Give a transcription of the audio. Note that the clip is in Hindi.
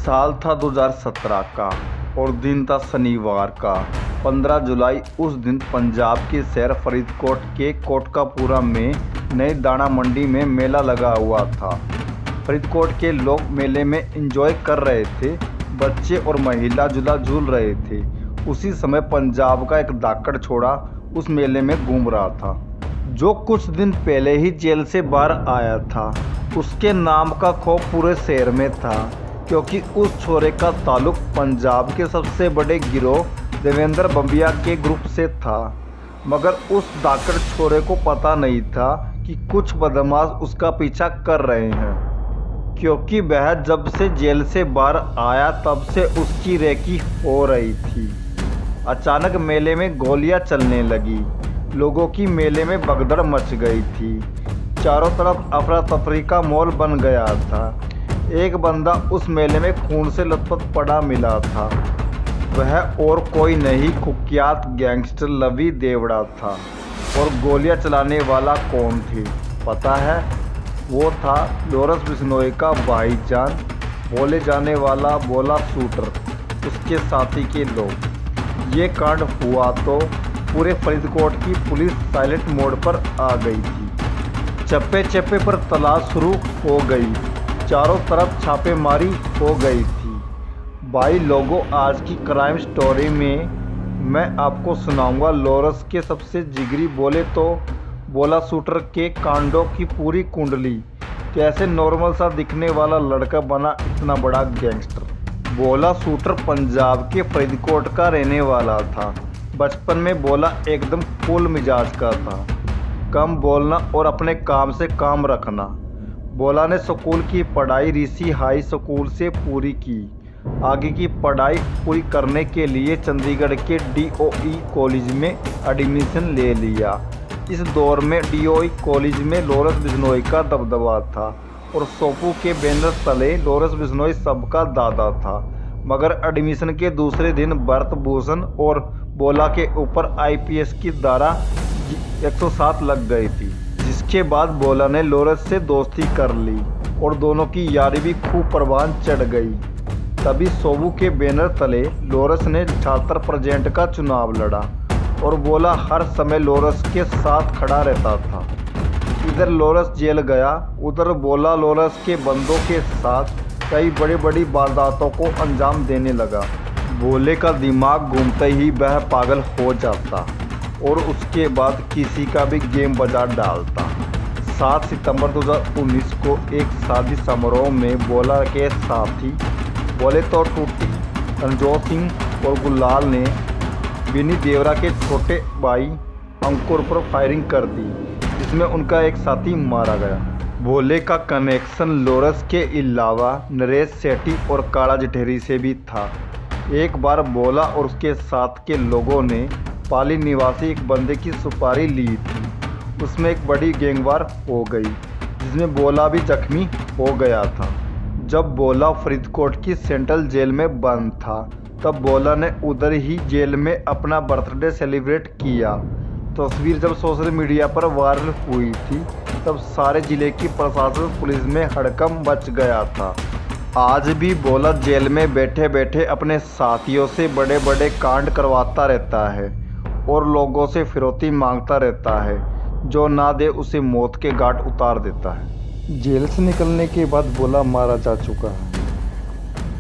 साल था 2017 का और दिन था शनिवार का 15 जुलाई। उस दिन पंजाब के शहर फरीदकोट के कोटकपूरा में नई दाना मंडी में मेला लगा हुआ था। फरीदकोट के लोग मेले में एंजॉय कर रहे थे, बच्चे और महिला झूला झूल रहे थे। उसी समय पंजाब का एक धाकड़ छोड़ा उस मेले में घूम रहा था, जो कुछ दिन पहले ही जेल से बाहर आया था। उसके नाम का खौफ पूरे शहर में था, क्योंकि उस छोरे का ताल्लुक पंजाब के सबसे बड़े गिरोह देवेंद्र बंबिया के ग्रुप से था। मगर उस धाकड़ छोरे को पता नहीं था कि कुछ बदमाश उसका पीछा कर रहे हैं, क्योंकि वह जब से जेल से बाहर आया तब से उसकी रेकी हो रही थी। अचानक मेले में गोलियां चलने लगी, लोगों की मेले में भगदड़ मच गई थी। चारों तरफ अफरा तफरी का माहौल बन गया था। एक बंदा उस मेले में खून से लथपथ पड़ा मिला था। वह और कोई नहीं, कुख्यात गैंगस्टर लवी देवड़ा था। और गोलियां चलाने वाला कौन थी पता है? वो था लॉरेंस बिश्नोई का भाईजान, बोले जाने वाला भोला शूटर, उसके साथी के लोग। ये कांड हुआ तो पूरे फरीदकोट की पुलिस साइलेंट मोड पर आ गई थी। चप्पे चप्पे पर तलाश शुरू हो गई, चारों तरफ छापेमारी हो गई थी। भाई लोगों, आज की क्राइम स्टोरी में मैं आपको सुनाऊंगा लॉरेंस के सबसे जिगरी बोले तो भोला शूटर के कांडों की पूरी कुंडली। कैसे नॉर्मल सा दिखने वाला लड़का बना इतना बड़ा गैंगस्टर। भोला शूटर पंजाब के फरीदकोट का रहने वाला था। बचपन में भोला एकदम फुल मिजाज का था, कम बोलना और अपने काम से काम रखना। भोला ने स्कूल की पढ़ाई ऋषि हाई स्कूल से पूरी की। आगे की पढ़ाई पूरी करने के लिए चंडीगढ़ के DOE कॉलेज में एडमिशन ले लिया। इस दौर में DOE कॉलेज में लॉरेंस बिश्नोई का दबदबा था और सोपू के बैनर तले लॉरेंस बिश्नोई सबका दादा था। मगर एडमिशन के दूसरे दिन भरत भूषण और भोला के ऊपर IPS की धारा 107 लग गई थी, जिसके बाद भोला ने लॉरेंस से दोस्ती कर ली और दोनों की यारी भी खूब परवान चढ़ गई। तभी सोबू के बैनर तले लॉरेंस ने छात्र प्रेसिडेंट का चुनाव लड़ा और भोला हर समय लॉरेंस के साथ खड़ा रहता था। इधर लॉरेंस जेल गया, उधर भोला लॉरेंस के बंदों के साथ कई बड़ी बड़ी वारदातों को अंजाम देने लगा। भोले का दिमाग घूमते ही वह पागल हो जाता और उसके बाद किसी का भी गेम बजा डालता। 7 सितंबर 2019 को एक शादी समारोह में भोला के साथी बोले तो टूटी रणजोत सिंह और गुलाल ने बिनी देवरा के छोटे भाई अंकुर पर फायरिंग कर दी, जिसमें उनका एक साथी मारा गया। भोले का कनेक्शन लॉरेंस के अलावा नरेश सेठी और काला जठेरी से भी था। एक बार भोला और उसके साथ के लोगों ने पाली निवासी एक बंदे की सुपारी ली थी। उसमें एक बड़ी गैंगवार हो गई, जिसमें भोला भी जख्मी हो गया था। जब भोला फरीदकोट की सेंट्रल जेल में बंद था, तब भोला ने उधर ही जेल में अपना बर्थडे सेलिब्रेट किया। तस्वीर जब सोशल मीडिया पर वायरल हुई थी, तब सारे जिले की प्रशासन पुलिस में हड़कंप मच गया था। आज भी भोला जेल में बैठे बैठे अपने साथियों से बड़े बड़े कांड करवाता रहता है और लोगों से फिरौती मांगता रहता है, जो ना दे उसे मौत के घाट उतार देता है। जेल से निकलने के बाद भोला मारा जा चुका है।